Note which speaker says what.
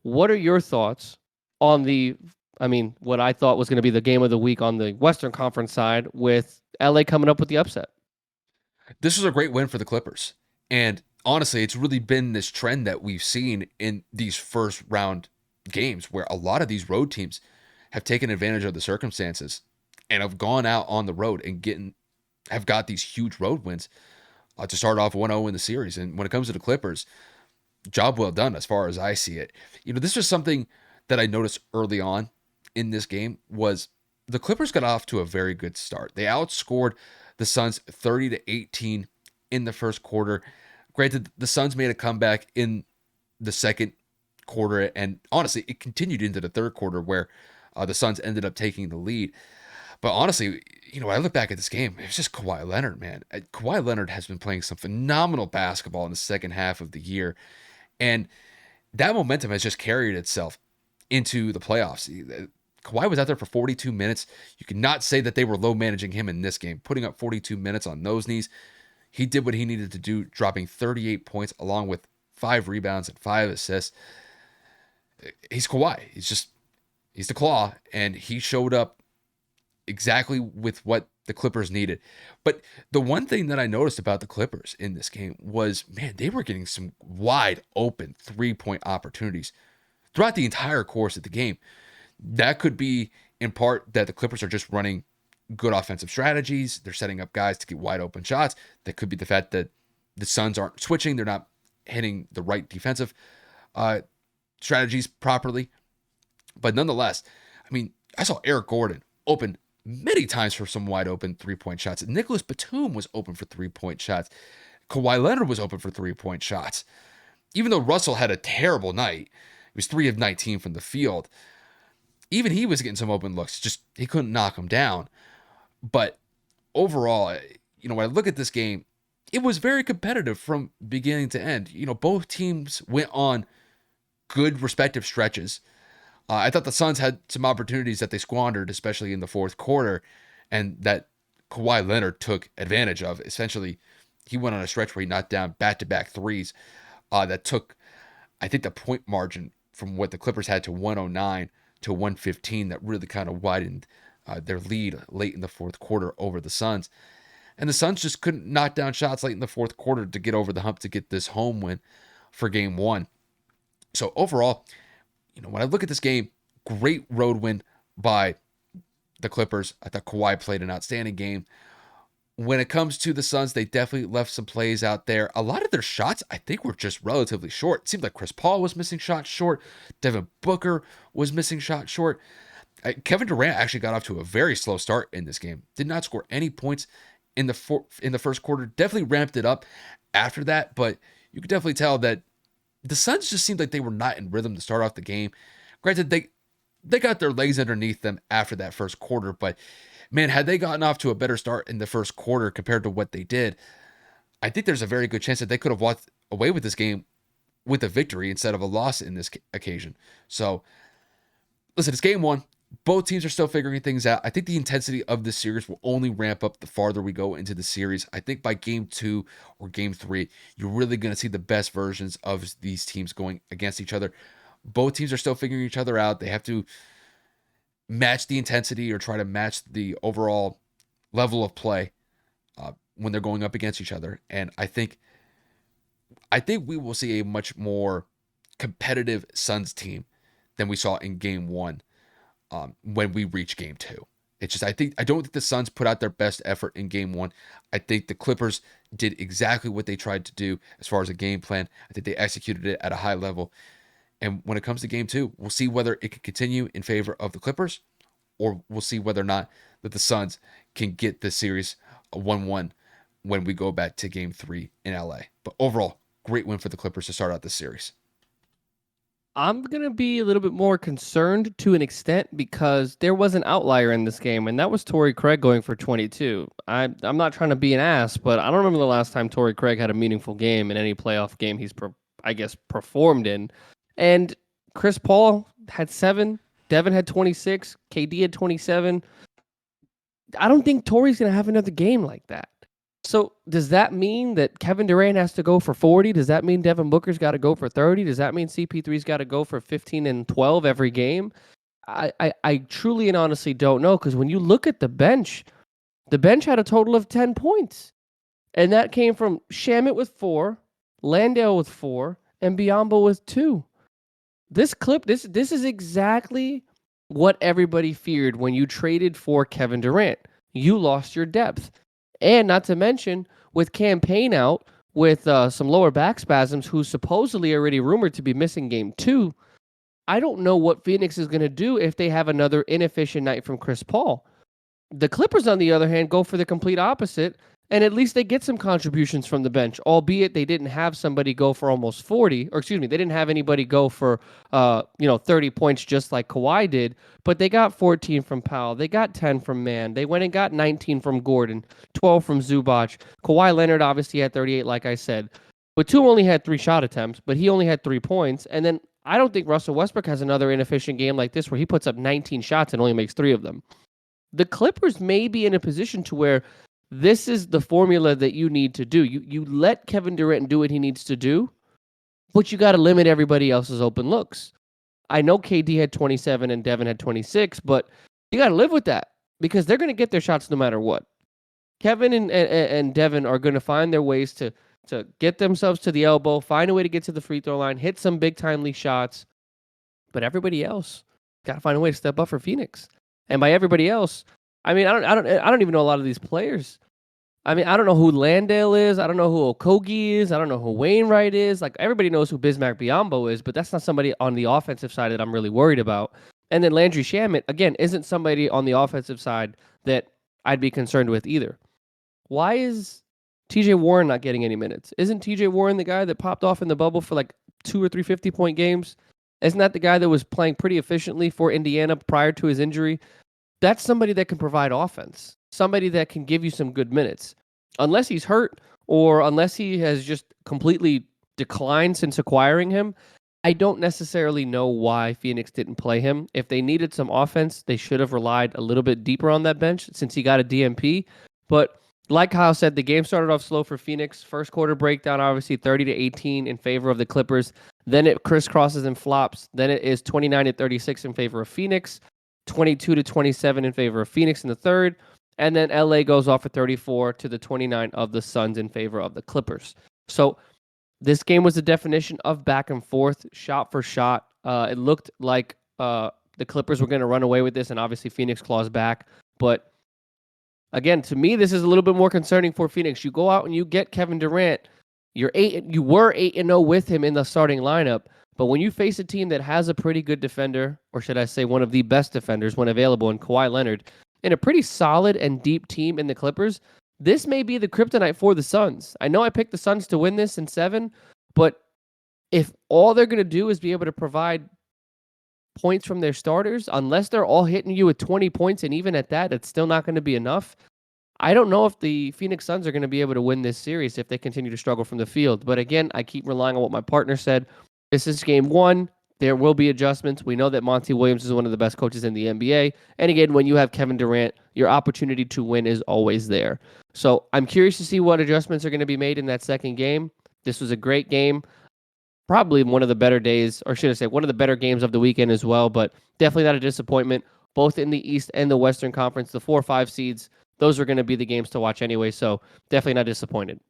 Speaker 1: What are your thoughts on what I thought was going to be the game of the week on the Western Conference side with LA coming up with the upset?
Speaker 2: This was a great win for the Clippers. And honestly, it's really been this trend that we've seen in these first round games where a lot of these road teams have taken advantage of the circumstances and have gone out on the road and have got these huge road wins to start off 1-0 in the series. And when it comes to the Clippers, job well done as far as I see it. This was something that I noticed early on in this game was the Clippers got off to a very good start. They outscored the Suns 30-18 in the first quarter. Granted, the Suns made a comeback in the second quarter, and honestly, it continued into the third quarter where the Suns ended up taking the lead. But honestly, when I look back at this game, it was just Kawhi Leonard, man. Kawhi Leonard has been playing some phenomenal basketball in the second half of the year. And that momentum has just carried itself into the playoffs. Kawhi was out there for 42 minutes. You cannot say that they were low managing him in this game, putting up 42 minutes on those knees. He did what he needed to do, dropping 38 points along with 5 rebounds and 5 assists. He's Kawhi. He's the claw, and he showed up exactly with what the Clippers needed. But the one thing that I noticed about the Clippers in this game was, man, they were getting some wide open 3-point opportunities throughout the entire course of the game. That could be in part that the Clippers are just running good offensive strategies. They're setting up guys to get wide open shots. That could be the fact that the Suns aren't switching. They're not hitting the right defensive strategies properly. But nonetheless, I saw Eric Gordon open many times for some wide open 3-point shots. Nicholas Batum was open for 3-point shots. Kawhi Leonard was open for 3-point shots. Even though Russell had a terrible night, he was 3 of 19 from the field. Even he was getting some open looks. Just he couldn't knock them down. But overall, when I look at this game, it was very competitive from beginning to end. Both teams went on good respective stretches. I thought the Suns had some opportunities that they squandered, especially in the fourth quarter, and that Kawhi Leonard took advantage of. Essentially, he went on a stretch where he knocked down back-to-back threes that took, I think, the point margin from what the Clippers had to 109 to 115 that really kind of widened their lead late in the fourth quarter over the Suns. And the Suns just couldn't knock down shots late in the fourth quarter to get over the hump to get this home win for game one. So overall, when I look at this game, great road win by the Clippers. I thought Kawhi played an outstanding game. When it comes to the Suns, they definitely left some plays out there. A lot of their shots, I think, were just relatively short. It seemed like Chris Paul was missing shots short. Devin Booker was missing shots short. Kevin Durant actually got off to a very slow start in this game. Did not score any points in the first quarter. Definitely ramped it up after that, but you could definitely tell that the Suns just seemed like they were not in rhythm to start off the game. Granted, they got their legs underneath them after that first quarter, but man, had they gotten off to a better start in the first quarter compared to what they did, I think there's a very good chance that they could have walked away with this game with a victory instead of a loss in this occasion. So, listen, it's game one. Both teams are still figuring things out. I think the intensity of this series will only ramp up the farther we go into the series. I think by game two or game three, you're really going to see the best versions of these teams going against each other. Both teams are still figuring each other out. They have to match the intensity or try to match the overall level of play when they're going up against each other. And I think we will see a much more competitive Suns team than we saw in game one when we reach game two. It's just I don't think the Suns put out their best effort in game one. I think the Clippers did exactly what they tried to do as far as a game plan. I think they executed it at a high level. And when it comes to game two, we'll see whether it can continue in favor of the Clippers, or we'll see whether or not that the Suns can get this series a 1-1 when we go back to game three in LA. But overall, great win for the Clippers to start out this series.
Speaker 1: I'm going to be a little bit more concerned to an extent because there was an outlier in this game, and that was Torrey Craig going for 22. I'm not trying to be an ass, but I don't remember the last time Torrey Craig had a meaningful game in any playoff game he's, performed in. And Chris Paul had 7, Devin had 26, KD had 27. I don't think Torrey's going to have another game like that. So does that mean that Kevin Durant has to go for 40? Does that mean Devin Booker's got to go for 30? Does that mean CP3's got to go for 15 and 12 every game? I truly and honestly don't know, because when you look at the bench had a total of 10 points. And that came from Shamit with 4, Landale with 4, and Biyombo with 2. This is exactly what everybody feared when you traded for Kevin Durant. You lost your depth. And not to mention, with Campaign out with some lower back spasms, who's supposedly already rumored to be missing game 2, I don't know what Phoenix is going to do if they have another inefficient night from Chris Paul. The Clippers, on the other hand, go for the complete opposite, and at least they get some contributions from the bench, albeit they didn't have somebody go for almost 40, or excuse me, they didn't have anybody go for 30 points just like Kawhi did, but they got 14 from Powell, they got 10 from Mann, they went and got 19 from Gordon, 12 from Zubac. Kawhi Leonard obviously had 38, like I said, but Batum only had 3 shot attempts, but he only had 3 points, and then I don't think Russell Westbrook has another inefficient game like this where he puts up 19 shots and only makes 3 of them. The Clippers may be in a position to where this is the formula that you need to do. You let Kevin Durant do what he needs to do, but you got to limit everybody else's open looks. I know KD had 27 and Devin had 26, but you got to live with that because they're going to get their shots no matter what. Kevin and Devin are going to find their ways to get themselves to the elbow, find a way to get to the free throw line, hit some big timely shots, but everybody else got to find a way to step up for Phoenix. And by everybody else, I mean I don't even know a lot of these players. I mean, I don't know who Landale is. I don't know who Okogie is. I don't know who Wainwright is. Like, everybody knows who Bismack Biyombo is, but that's not somebody on the offensive side that I'm really worried about. And then Landry Shamet, again, isn't somebody on the offensive side that I'd be concerned with either. Why is TJ Warren not getting any minutes? Isn't TJ Warren the guy that popped off in the bubble for like 2 or 3 50-point games? Isn't that the guy that was playing pretty efficiently for Indiana prior to his injury? That's somebody that can provide offense, somebody that can give you some good minutes. Unless he's hurt or unless he has just completely declined since acquiring him, I don't necessarily know why Phoenix didn't play him. If they needed some offense, they should have relied a little bit deeper on that bench since he got a DMP. But like Kyle said, the game started off slow for Phoenix. First quarter breakdown, obviously 30-18 in favor of the Clippers. Then it crisscrosses and flops. Then it is 29-36 in favor of Phoenix, 22-27 in favor of Phoenix in the third. And then LA goes off for 34 to the 29 of the Suns in favor of the Clippers. So this game was the definition of back and forth, shot for shot. It looked like the Clippers were going to run away with this, and obviously Phoenix claws back. But again, to me, this is a little bit more concerning for Phoenix. You go out and you get Kevin Durant. You were 8-0 with him in the starting lineup. But when you face a team that has a pretty good defender, or should I say one of the best defenders when available in Kawhi Leonard, and a pretty solid and deep team in the Clippers, this may be the kryptonite for the Suns. I know I picked the Suns to win this in 7, but if all they're going to do is be able to provide points from their starters, unless they're all hitting you with 20 points, and even at that, it's still not going to be enough. I don't know if the Phoenix Suns are going to be able to win this series if they continue to struggle from the field. But again, I keep relying on what my partner said. This is game 1. There will be adjustments. We know that Monty Williams is one of the best coaches in the NBA. And again, when you have Kevin Durant, your opportunity to win is always there. So I'm curious to see what adjustments are going to be made in that second game. This was a great game. Probably one of the better days, or should I say, one of the better games of the weekend as well, but definitely not a disappointment. Both in the East and the Western Conference, the 4-5 seeds, those are going to be the games to watch anyway, so definitely not disappointed.